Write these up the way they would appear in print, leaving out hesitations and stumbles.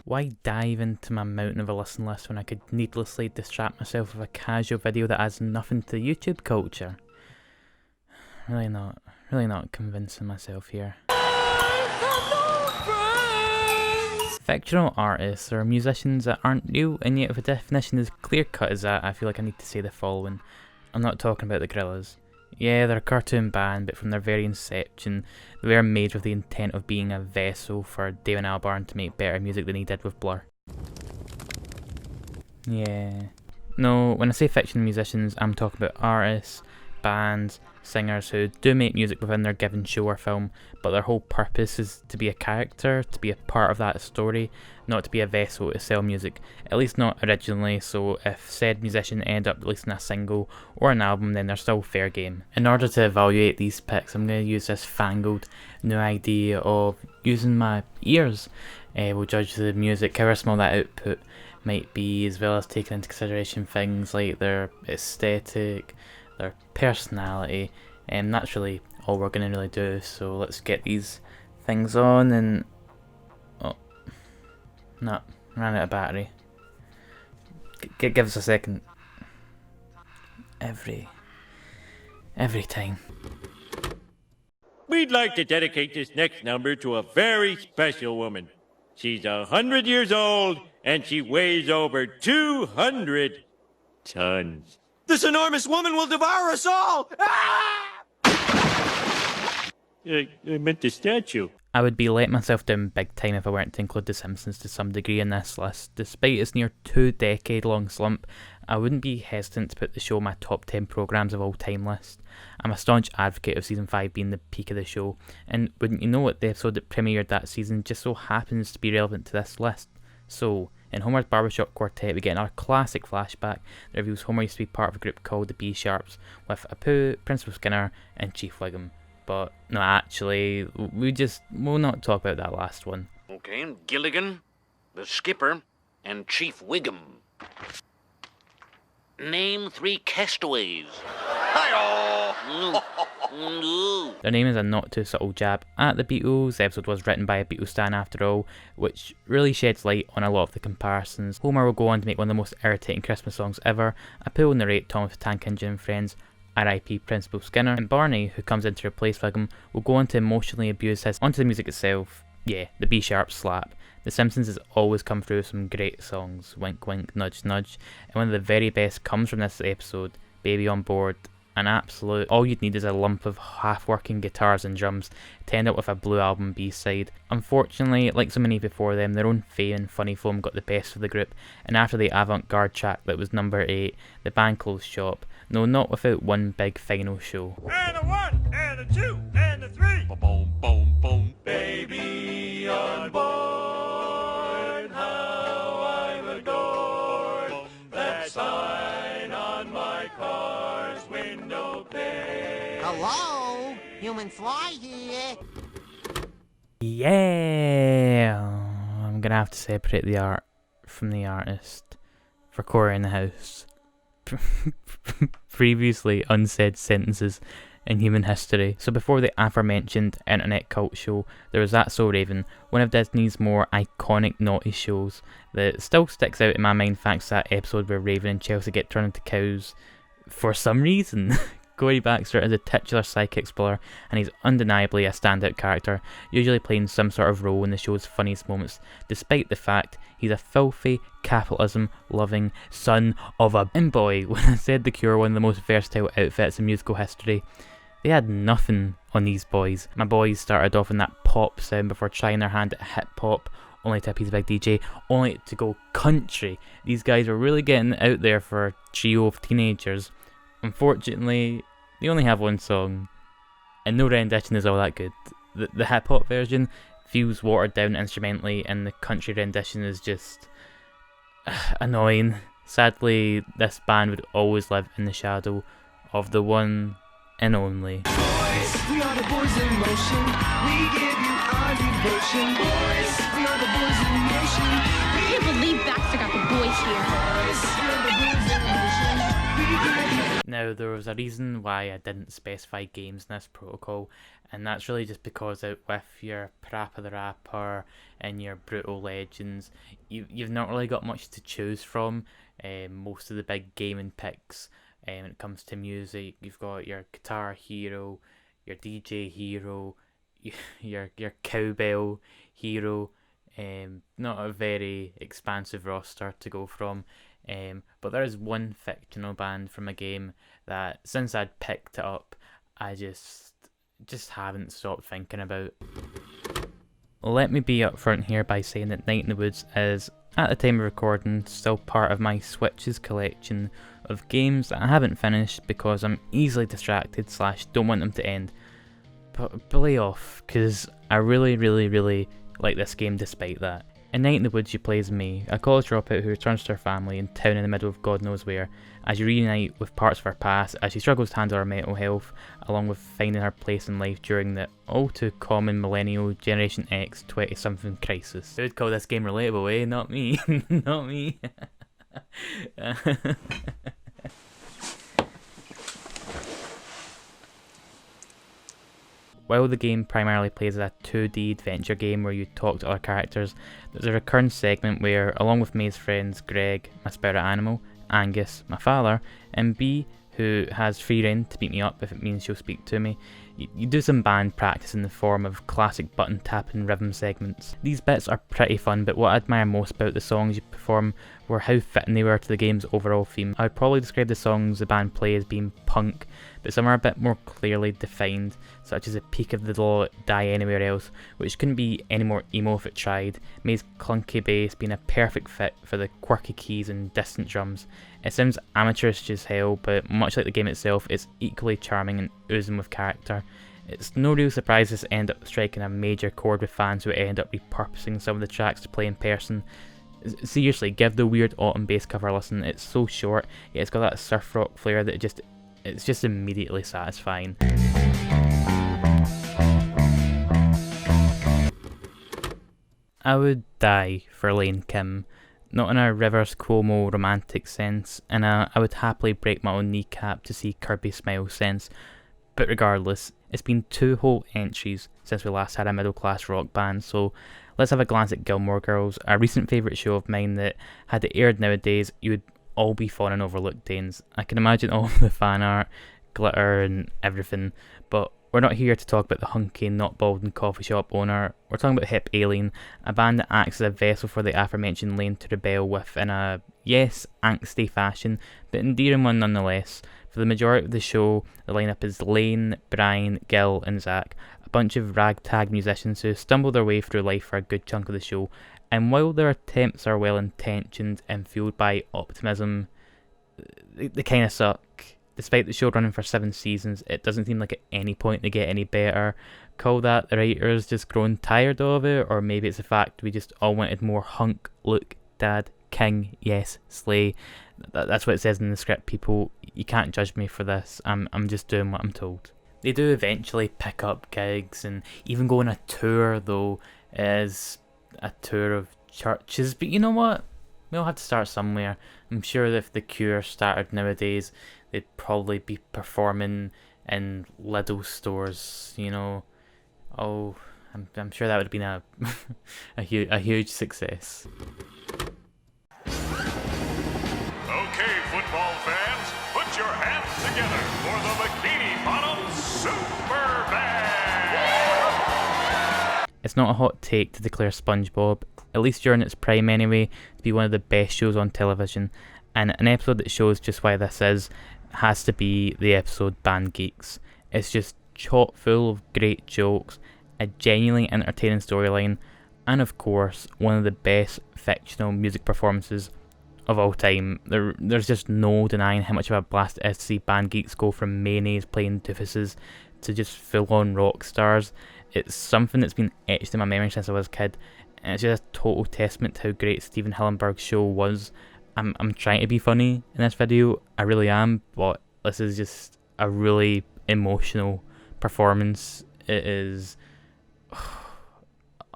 Why dive into my mountain of a listen list when I could needlessly distract myself with a casual video that adds nothing to YouTube culture? Really not convincing myself here. Fictional artists are musicians that aren't real, and yet if a definition is clear-cut as that, I feel like I need to say the following. I'm not talking about the Gorillaz. Yeah, they're a cartoon band, but from their very inception, they were made with the intent of being a vessel for David Albarn to make better music than he did with Blur. Yeah. No, when I say fictional musicians, I'm talking about artists, bands, singers who do make music within their given show or film, but their whole purpose is to be a character, to be a part of that story, not to be a vessel to sell music, at least not originally. So if said musician end up releasing a single or an album, then they're still fair game. In order to evaluate these picks, I'm going to use this fangled new idea of using my ears. We'll judge the music, however small that output might be, as well as taking into consideration things like their aesthetic, their personality, and that's really all we're going to really do. So let's get these things on, and oh no, ran out of battery. Give us a second. Every time. We'd like to dedicate this next number to a very special woman. She's 100 years old and she weighs over 200 tons. This enormous woman will devour us all! Ah! I meant the statue. I would be letting myself down big time if I weren't to include The Simpsons to some degree in this list. Despite its near 2-decade-long slump, I wouldn't be hesitant to put the show on my top 10 programmes of all time list. I'm a staunch advocate of season 5 being the peak of the show, and wouldn't you know it, the episode that premiered that season just so happens to be relevant to this list. So, in Homer's Barbershop Quartet, we get another classic flashback that reveals Homer used to be part of a group called the B Sharps, with Apu, Principal Skinner, and Chief Wiggum. But no, actually, we'll not talk about that last one. Okay, Gilligan, the skipper, and Chief Wiggum. Name 3 castaways. Their name is a not too subtle jab at the Beatles. The episode was written by a Beatles stan after all, which really sheds light on a lot of the comparisons. Homer will go on to make one of the most irritating Christmas songs ever. Apu will narrate Thomas the Tank Engine and Friends, R.I.P. Principal Skinner, and Barney, who comes in to replace Wiggum, will go on to emotionally abuse his onto the music itself. Yeah, the B sharp slap. The Simpsons has always come through with some great songs, wink wink, nudge nudge, and one of the very best comes from this episode, Baby on Board. An absolute, all you'd need is a lump of half-working guitars and drums to end up with a Blue Album B-side. Unfortunately, like so many before them, their own fame and funny foam got the best of the group, and after the avant-garde track that was number 8, the band closed shop. No, not without one big final show. And a 1, and a 2, and a 3. Boom, boom, boom. Baby on board, how I'm adored. That sign on my car's window pane. Hello? Human fly here. Yeah! I'm gonna have to separate the art from the artist for Corey in the House. Previously unsaid sentences in human history. So before the aforementioned internet cult show, there was That's So Raven, one of Disney's more iconic naughty shows that still sticks out in my mind thanks to that episode where Raven and Chelsea get turned into cows for some reason. Corey Baxter is a titular psychic explorer, and he's undeniably a standout character, usually playing some sort of role in the show's funniest moments, despite the fact he's a filthy, capitalism-loving son of a... And boy, when I said The Cure were one of the most versatile outfits in musical history, they had nothing on these boys. My boys started off in that pop sound before trying their hand at hip-hop, only to appease a big DJ, only to go country. These guys were really getting out there for a trio of teenagers. Unfortunately, they only have one song, and no rendition is all that good. The hip-hop version feels watered down instrumentally, and the country rendition is just annoying. Sadly, this band would always live in the shadow of the one and only. Boys, we are the boys in motion. We give you our devotion. Boys, we are the boys in motion. I can't believe Baxter got the boys here. Boys, we are the boys in motion. We give you Now, there was a reason why I didn't specify games in this protocol, and that's really just because with your Parappa the Rapper and your Brutal Legends, you've not really got much to choose from. Most of the big gaming picks, when it comes to music, you've got your Guitar Hero, your DJ Hero, your Cowbell Hero. Not a very expansive roster to go from. But there is one fictional band from a game that, since I'd picked it up, I just haven't stopped thinking about. Let me be upfront here by saying that Night in the Woods is, at the time of recording, still part of my Switch's collection of games that I haven't finished because I'm easily distracted / don't want them to end. But lay off, because I really, really, really like this game despite that. In Night in the Woods, you play as May, a college dropout who returns to her family in town in the middle of God knows where, as you reunite with parts of her past as she struggles to handle her mental health, along with finding her place in life during the all too common millennial Generation X 20-something crisis. Who would call this game relatable, eh? Not me. Not me. While the game primarily plays as a 2D adventure game where you talk to other characters, there's a recurrent segment where, along with May's friends Greg, my spirit animal, Angus, my father, and Bee, who has free rein to beat me up if it means she'll speak to me, you do some band practice in the form of classic button tapping rhythm segments. These bits are pretty fun, but what I admire most about the songs you perform were how fitting they were to the game's overall theme. I would probably describe the songs the band play as being punk, but some are a bit more clearly defined, such as A Peak of the Law, Die Anywhere Else, which couldn't be any more emo if it tried, May's clunky bass being a perfect fit for the quirky keys and distant drums. It sounds amateurish as hell, but much like the game itself, it's equally charming and oozing with character. It's no real surprise this end up striking a major chord with fans who end up repurposing some of the tracks to play in person. Seriously, give the Weird Autumn bass cover a listen. It's so short, yet it's got that surf rock flair that it's just immediately satisfying. I would die for Lane Kim. Not in a Rivers Cuomo romantic sense, and I would happily break my own kneecap to see Kirby smile sense. But regardless, it's been 2 whole entries since we last had a middle class rock band, so let's have a glance at Gilmore Girls, a recent favourite show of mine that, had it aired nowadays, you would all be fawning over Luke Danes. I can imagine all the fan art, glitter and everything, but we're not here to talk about the hunky, not bald and coffee shop owner. We're talking about Hip Alien, a band that acts as a vessel for the aforementioned Lane to rebel with in a, yes, angsty fashion, but endearing one nonetheless. For the majority of the show, the lineup is Lane, Brian, Gil and Zach, a bunch of ragtag musicians who stumble their way through life for a good chunk of the show, and while their attempts are well intentioned and fueled by optimism, they kind of suck. Despite the show running for 7 seasons, it doesn't seem like at any point they get any better. Call that the writers just growing tired of it, or maybe it's the fact we just all wanted more hunk, look, dad, king, yes, slay. That's what it says in the script, people. You can't judge me for this. I'm just doing what I'm told. They do eventually pick up gigs and even go on a tour, though it is a tour of churches. But you know what? We all have to start somewhere. I'm sure that if The Cure started nowadays, they'd probably be performing in Lidl stores, you know. Oh, I'm sure that would have been a huge success. Okay, football fans, put your hands together for the Bikini Bottom Super Band! It's not a hot take to declare SpongeBob, at least during its prime anyway, to be one of the best shows on television, and an episode that shows just why this is has to be the episode Band Geeks. It's just chock full of great jokes, a genuinely entertaining storyline, and of course, one of the best fictional music performances of all time. There's just no denying how much of a blast it is to see Band Geeks go from mayonnaise playing doofuses to just full-on rock stars. It's something that's been etched in my memory since I was a kid, and it's just a total testament to how great Stephen Hillenburg's show was. I'm trying to be funny in this video, I really am, but this is just a really emotional performance. It is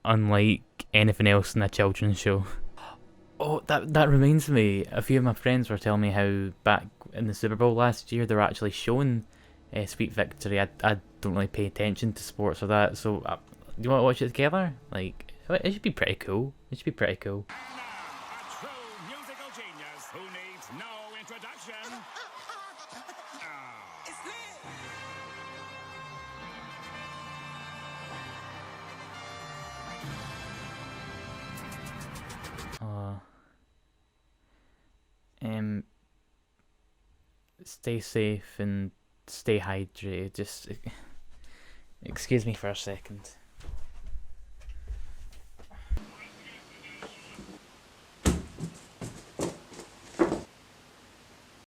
unlike anything else in a children's show. Oh, that reminds me. A few of my friends were telling me how back in the Super Bowl last year they were actually showing Sweet Victory. I don't really pay attention to sports or that, so do you want to watch it together? Like, it should be pretty cool. It should be pretty cool. And now, a true musical genius who needs no introduction. Uh, um, stay safe and stay hydrated. Just excuse me for a second.